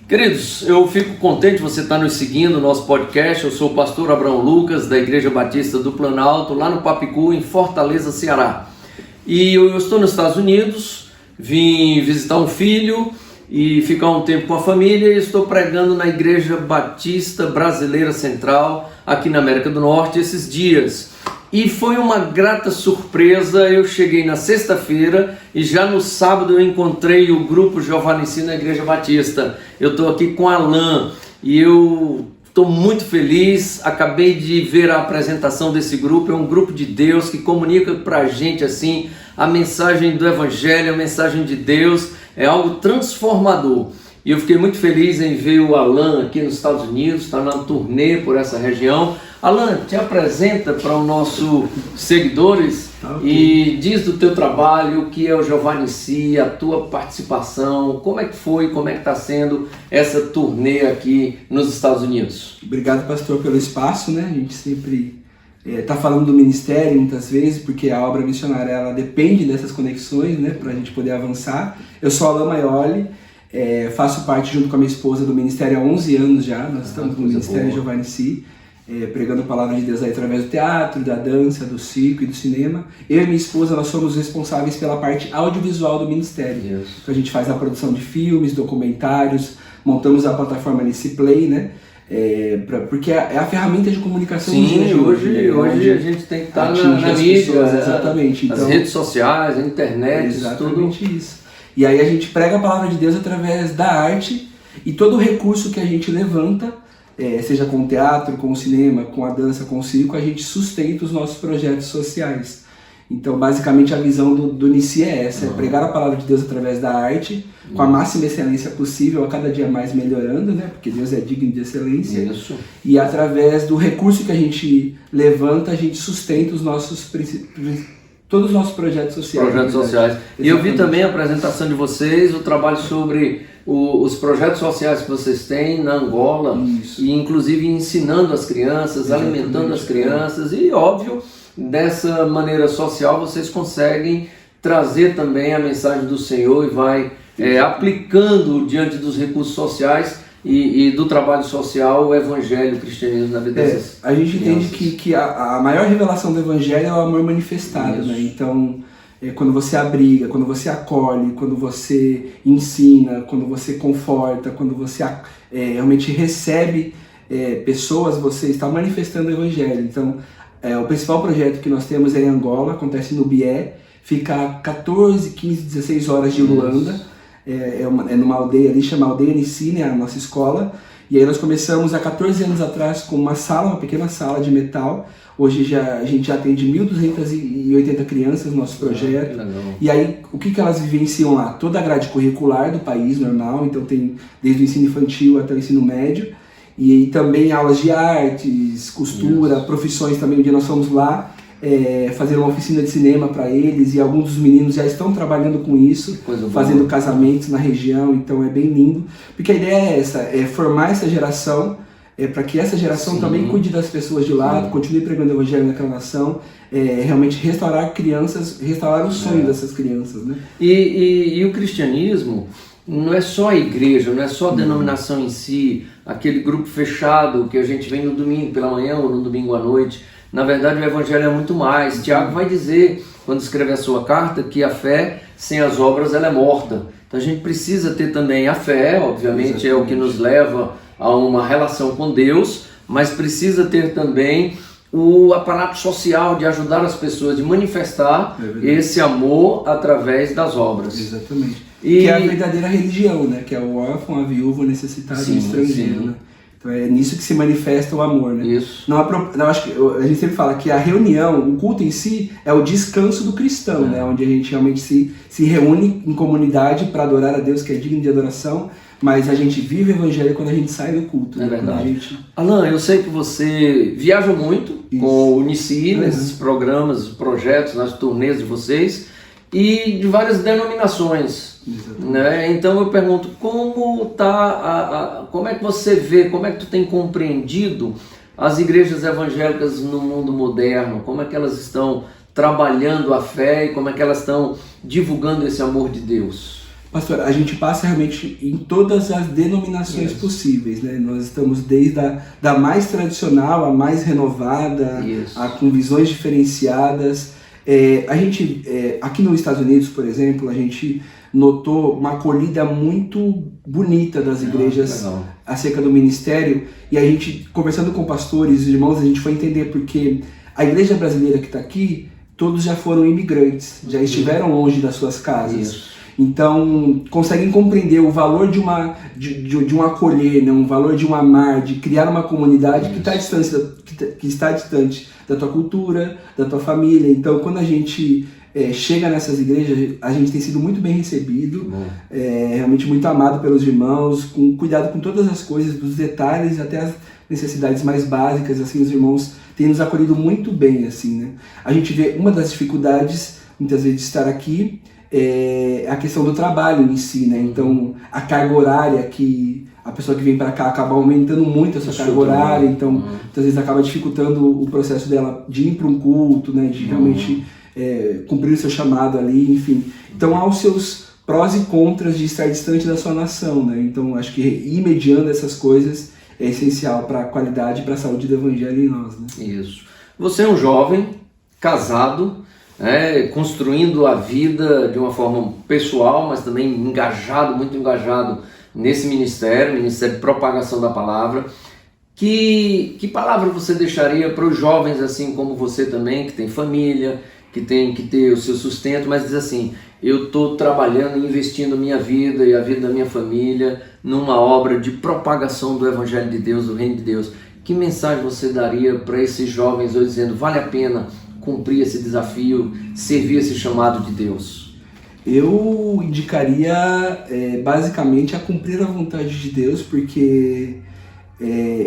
Queridos, eu fico contente de você estar nos seguindo no nosso podcast. Eu sou o pastor Abraão Lucas, da Igreja Batista do Planalto, lá no Papicu, em Fortaleza, Ceará. E eu estou nos Estados Unidos, vim visitar um filho e ficar um tempo com a família, e estou pregando na Igreja Batista Brasileira Central, aqui na América do Norte, esses dias. E foi uma grata surpresa. Eu cheguei na sexta-feira e já no sábado eu encontrei o grupo Jeová Nissi na Igreja Batista. Eu estou aqui com Alan e eu estou muito feliz. Acabei de ver a apresentação desse grupo. É um grupo de Deus que comunica para a gente assim a mensagem do Evangelho, a mensagem de Deus. É algo transformador. E eu fiquei muito feliz em ver o Alan aqui nos Estados Unidos, está na turnê por essa região. Alan, te apresenta para os nossos seguidores e diz do teu trabalho, o que é o Jeová Nissi, a tua participação, como é que foi, como é que está sendo essa turnê aqui nos Estados Unidos. Obrigado, pastor, pelo espaço, né? A gente sempre está falando do ministério muitas vezes, porque a obra missionária ela depende dessas conexões, né? Para a gente poder avançar. Eu sou Alan Maioli. Faço parte junto com a minha esposa do ministério há 11 anos já. Nós estamos no Ministério Jeová Nissi, pregando a palavra de Deus aí através do teatro, da dança, do circo e do cinema. Eu e minha esposa, nós somos responsáveis pela parte audiovisual do ministério. Então a gente faz a produção de filmes, documentários, montamos a plataforma Nissi Play, né? Porque é a ferramenta de comunicação. Sim, hoje a gente tem que estar na mídia, exatamente. Então, as redes sociais, a internet, exatamente tudo. Isso. E aí a gente prega a palavra de Deus através da arte, e todo o recurso que a gente levanta, seja com o teatro, com o cinema, com a dança, com o circo, a gente sustenta os nossos projetos sociais. Então, basicamente, a visão do Nissi é essa, é pregar a palavra de Deus através da arte, com a máxima excelência possível, a cada dia mais melhorando, né? Porque Deus é digno de excelência. Isso. E através do recurso que a gente levanta, a gente sustenta os nossos todos os nossos projetos sociais. Projetos sociais. E eu vi também a apresentação de vocês, o trabalho sobre os projetos sociais que vocês têm na Angola. Isso. E inclusive ensinando as crianças, alimentando as crianças. E óbvio, dessa maneira social vocês conseguem trazer também a mensagem do Senhor e vai aplicando diante dos recursos sociais e do trabalho social, o Evangelho, o cristianismo na vida dessas a gente entende que a maior revelação do Evangelho é o amor manifestado, né? Então, quando você abriga, quando você acolhe, quando você ensina, quando você conforta, quando você realmente recebe pessoas, você está manifestando o Evangelho. Então, o principal projeto que nós temos é em Angola, acontece no Bié, fica a 14, 15, 16 horas de Luanda. Numa aldeia ali, chama Aldeia Nissi, né, a nossa escola. E aí nós começamos há 14 anos atrás com uma pequena sala de metal. Hoje a gente já atende 1.280 crianças no nosso projeto. E aí, o que elas vivenciam lá? Toda a grade curricular do país normal, então tem desde o ensino infantil até o ensino médio. E também aulas de artes, costura, profissões também. Um dia nós fomos lá fazer uma oficina de cinema para eles, e alguns dos meninos já estão trabalhando com isso, fazendo casamentos na região, então é bem lindo, porque a ideia é essa, formar essa geração, para que essa geração também cuide das pessoas de lá, continue pregando o Evangelho naquela nação, realmente restaurar crianças, restaurar o sonho dessas crianças, né? E o cristianismo não é só a igreja, não é só a denominação em si, aquele grupo fechado que a gente vem no domingo pela manhã ou no domingo à noite. Na verdade, o Evangelho é muito mais. Tiago vai dizer, quando escreve a sua carta, que a fé sem as obras ela é morta. Então a gente precisa ter também a fé, obviamente é o que nos leva a uma relação com Deus, mas precisa ter também o aparato social de ajudar as pessoas, de manifestar esse amor através das obras. Exatamente. Que é a verdadeira religião, né? Que é o órfão, a viúva, o necessitado e o estrangeiro, né? Então é nisso que se manifesta o amor, né? Isso. Acho que a gente sempre fala que a reunião, o culto em si, é o descanso do cristão, né? Onde a gente realmente se reúne em comunidade para adorar a Deus, que é digno de adoração, mas a gente vive o Evangelho quando a gente sai do culto. É verdade. Alan, eu sei que você viaja muito com o Nissi, nesses programas, projetos, nas turnês de vocês, e de várias denominações. Né? Então eu pergunto, como é que você vê, como é que tu tem compreendido as igrejas evangélicas no mundo moderno? Como é que elas estão trabalhando a fé e como é que elas estão divulgando esse amor de Deus? Pastor, a gente passa realmente em todas as denominações possíveis, né? Nós estamos desde da mais tradicional, a mais renovada, a com visões diferenciadas. A gente, aqui nos Estados Unidos, por exemplo, a gente notou uma acolhida muito bonita das igrejas acerca do ministério, e a gente, conversando com pastores e irmãos, a gente foi entender porque a igreja brasileira que está aqui, todos já foram imigrantes, já estiveram longe das suas casas. Então, conseguem compreender o valor de um acolher, né? Um valor de um amar, de criar uma comunidade que está distante da tua cultura, da tua família. Então, quando a gente chega nessas igrejas, a gente tem sido muito bem recebido, realmente muito amado pelos irmãos, com cuidado com todas as coisas, dos detalhes, até as necessidades mais básicas, assim, os irmãos têm nos acolhido muito bem, assim, né? A gente vê uma das dificuldades, muitas vezes, de estar aqui, a questão do trabalho em si, né? Então, a carga horária que a pessoa que vem para cá acaba aumentando muito a sua carga horária, então, muitas vezes acaba dificultando o processo dela de ir para um culto, né? De realmente cumprir o seu chamado ali, enfim. Então, há os seus prós e contras de estar distante da sua nação, né? Então, acho que ir mediando essas coisas é essencial para a qualidade e para a saúde do evangelho em nós, né? Isso. Você é um jovem, casado, construindo a vida de uma forma pessoal, mas também engajado, muito engajado nesse ministério de propagação da palavra. Que palavra você deixaria para os jovens, assim como você também, que tem família, que tem que ter o seu sustento, mas diz assim: eu estou trabalhando e investindo minha vida e a vida da minha família numa obra de propagação do Evangelho de Deus, do Reino de Deus. Que mensagem você daria para esses jovens hoje dizendo: vale a pena cumprir esse desafio, servir esse chamado de Deus? Eu indicaria basicamente a cumprir a vontade de Deus, porque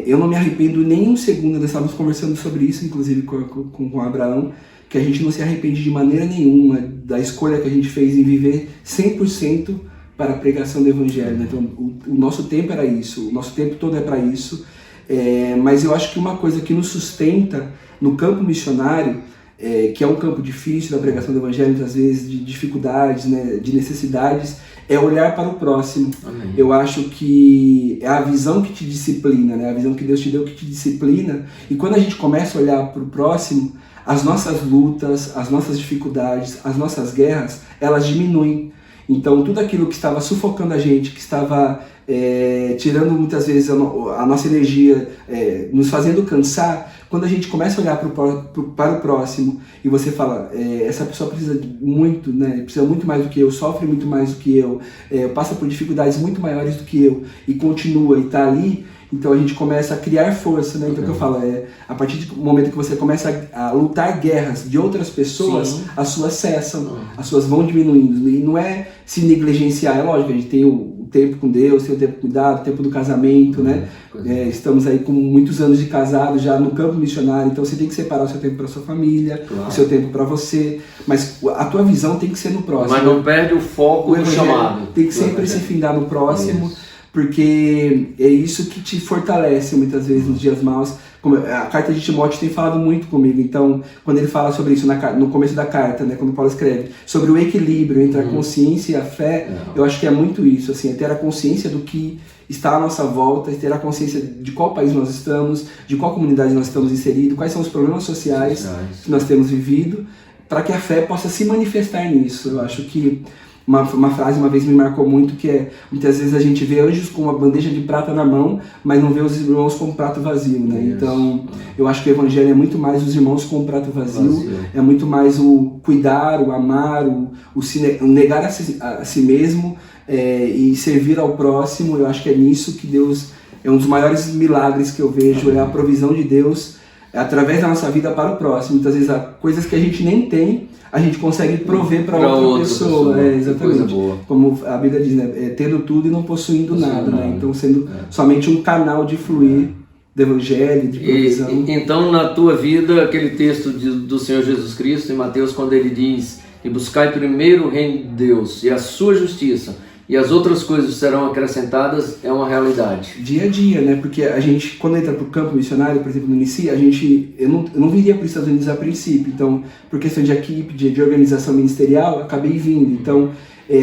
eu não me arrependo nem um segundo. Nós estávamos conversando sobre isso, inclusive com Abraão, que a gente não se arrepende de maneira nenhuma da escolha que a gente fez em viver 100% para a pregação do Evangelho. Então, o nosso tempo era isso, o nosso tempo todo é para isso. Mas eu acho que uma coisa que nos sustenta no campo missionário, que é um campo difícil da pregação do Evangelho, muitas vezes de dificuldades, né, de necessidades, é olhar para o próximo. Amém. Eu acho que é a visão que te disciplina, né, a visão que Deus te deu que te disciplina, e quando a gente começa a olhar para o próximo, as nossas lutas, as nossas dificuldades, as nossas guerras, elas diminuem. Então tudo aquilo que estava sufocando a gente, que estava tirando muitas vezes a nossa energia, nos fazendo cansar, quando a gente começa a olhar para o próximo e você fala, essa pessoa precisa muito, né, precisa muito mais do que eu, sofre muito mais do que eu, passa por dificuldades muito maiores do que eu, e continua e está ali, então a gente começa a criar força, né? Então o que eu falo a partir do momento que você começa a lutar guerras de outras pessoas, sim, as suas cessam, as suas vão diminuindo, e não é se negligenciar, é lógico, a gente tem o tempo com Deus, tem o tempo cuidado, o tempo do casamento, né? Estamos aí com muitos anos de casado já no campo missionário, então você tem que separar o seu tempo para sua família, claro, o seu tempo para você, mas a tua visão tem que ser no próximo. Mas não perde o foco do chamado. Tem que sempre se findar no próximo. Isso. Porque é isso que te fortalece muitas vezes nos dias maus. Como a carta de Timóteo tem falado muito comigo, então quando ele fala sobre isso no começo da carta, né, quando Paulo escreve sobre o equilíbrio entre a consciência e a fé, eu acho que é muito isso, assim, é ter a consciência do que está à nossa volta, ter a consciência de qual país nós estamos, de qual comunidade nós estamos inseridos, quais são os problemas sociais que nós temos vivido, para que a fé possa se manifestar nisso. Eu acho que uma frase uma vez me marcou muito, que é: muitas vezes a gente vê anjos com uma bandeja de prata na mão, mas não vê os irmãos com um prato vazio, né? Isso. Então, eu acho que o evangelho é muito mais os irmãos com um prato vazio, é muito mais o cuidar, o amar, o negar a si mesmo, e servir ao próximo. Eu acho que é nisso que Deus, é um dos maiores milagres que eu vejo, é a provisão de Deus através da nossa vida para o próximo. Muitas vezes coisas que a gente nem tem, a gente consegue prover para outra pessoa. Exatamente. Como a Bíblia diz, né? Tendo tudo e não possuindo nada, né? Então sendo somente um canal de fluir do Evangelho, de provisão. Então na tua vida, aquele texto do Senhor Jesus Cristo em Mateus, quando ele diz: e buscai primeiro o reino de Deus e a sua justiça, e as outras coisas serão acrescentadas, é uma realidade. Dia a dia, né? Porque a gente, quando entra para o campo missionário, por exemplo, no INICI, eu não viria para os Estados Unidos a princípio. Então, por questão de equipe, de organização ministerial, acabei vindo. Então,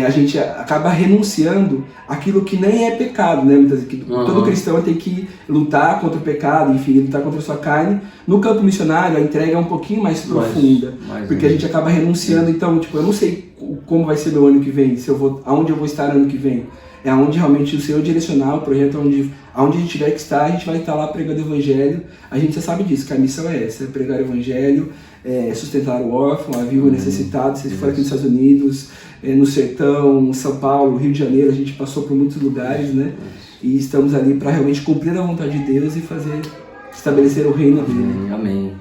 a gente acaba renunciando aquilo que nem é pecado, né? Muitas vezes, todo cristão tem que lutar contra o pecado, enfim, lutar contra a sua carne. No campo missionário, a entrega é um pouquinho mais profunda, porque a gente acaba renunciando. Então, tipo, eu não sei como vai ser meu ano que vem, aonde eu vou estar ano que vem. É onde realmente o Senhor direcionar o projeto, aonde a gente tiver que estar, a gente vai estar lá pregando o Evangelho. A gente já sabe disso, que a missão é essa, é pregar o Evangelho, sustentar o órfão, a viúva necessitada. Se for aqui nos Estados Unidos, no sertão, São Paulo, Rio de Janeiro, a gente passou por muitos lugares, né? E estamos ali para realmente cumprir a vontade de Deus e estabelecer o reino dele. Amém.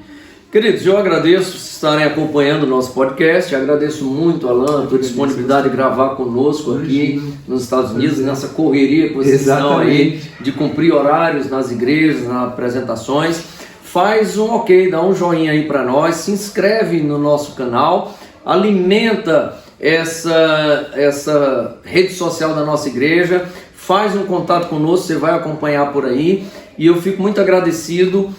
Queridos, eu agradeço por estarem acompanhando o nosso podcast. Agradeço muito, Alan, a tua disponibilidade de gravar conosco aqui nos Estados Unidos, nessa correria que vocês estão aí, de cumprir horários nas igrejas, nas apresentações. Faz um ok, dá um joinha aí para nós, se inscreve no nosso canal, alimenta essa rede social da nossa igreja, faz um contato conosco, você vai acompanhar por aí, e eu fico muito agradecido.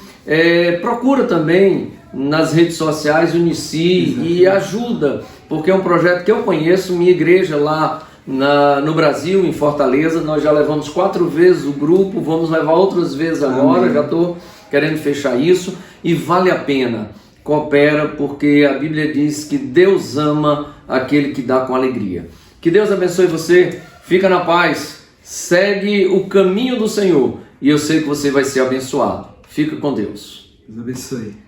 Procura também nas redes sociais Unici e ajuda, porque é um projeto que eu conheço, minha igreja lá no Brasil, em Fortaleza, nós já levamos 4 vezes o grupo, vamos levar outras vezes agora. Amém. Já estou querendo fechar isso, e vale a pena, coopera, porque a Bíblia diz que Deus ama aquele que dá com alegria. Que Deus abençoe você, fica na paz, segue o caminho do Senhor, e eu sei que você vai ser abençoado. Fica com Deus. Deus abençoe.